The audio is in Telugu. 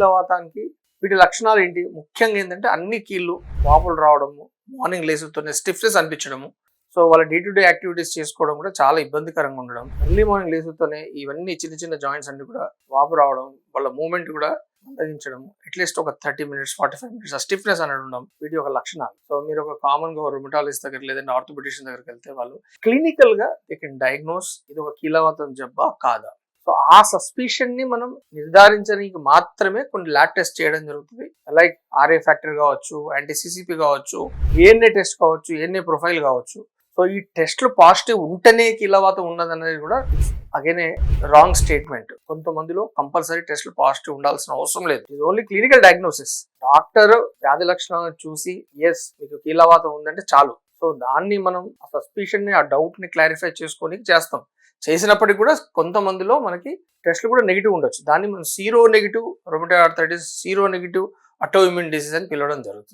కీళ్ళవాతానికి వీటి లక్షణాలు ఏంటి? ముఖ్యంగా ఏంటంటే అన్ని కీళ్ళు వాపులు రావడము, మార్నింగ్ లేసుతోనే స్టిఫ్నెస్ అనిపించడము, సో వాళ్ళ డే టు డే యాక్టివిటీస్ చేసుకోవడం కూడా చాలా ఇబ్బందికరంగా ఉండడం, ఎర్లీ మార్నింగ్ లేసుతోనే ఇవన్నీ చిన్న చిన్న జాయింట్స్ అన్ని కూడా వాపు రావడం, వాళ్ళ మూవ్మెంట్ కూడా మందగించడం, అట్లీస్ట్ ఒక 30 minutes 45 minutes ఆ స్టిఫ్నెస్ అనేది ఉండడం, వీటి ఒక లక్షణాలు. సో మీరు ఒక కామన్ గా రుమటాలజిస్ట్ దగ్గర లేదంటే ఆర్థోపెడిషియన్ దగ్గరికి వెళ్తే వాళ్ళు క్లినికల్ గా దే కెన్ డయాగ్నోస్ ఇది ఒక కీళ్ళవాతం జబ్బా కాదా. సో ఆ సస్పిషన్ ని మనం నిర్ధారించడానికి మాత్రమే కొన్ని ల్యాబ్ టెస్ట్ చేయడం జరుగుతుంది. లైక్ ఆర్ఏ ఫ్యాక్టర్ కావచ్చు, యాంటీ-సిసిపి కావచ్చు, ఏఎన్ఏ టెస్ట్ కావచ్చు, ఏఎన్ఏ ప్రొఫైల్ కావచ్చు. సో ఈ టెస్ట్లు పాజిటివ్ ఉంటేనే కీళ్ళవాతం ఉన్నదనేది కూడా అగైన్ రాంగ్ స్టేట్మెంట్. కొంతమందిలో కంపల్సరీ టెస్ట్లు పాజిటివ్ ఉండాల్సిన అవసరం లేదు. ఇది ఓన్లీ క్లినికల్ డయాగ్నోసిస్. డాక్టర్ వ్యాధి లక్షణాలను చూసి ఎస్ మీకు కీళ్ళవాతం ఉందంటే చాలు. సో దాన్ని మనం ఆ సస్పిషన్ ని, ఆ డౌట్ ని క్లారిఫై చేసుకొని చేస్తాం. చేసినప్పటికీ కూడా కొంతమందిలో మనకి టెస్ట్లు కూడా నెగిటివ్ ఉండొచ్చు. దాన్ని మనం sero negative rheumatoid arthritis, sero negative autoimmune disease అని పిలవడం జరుగుతుంది.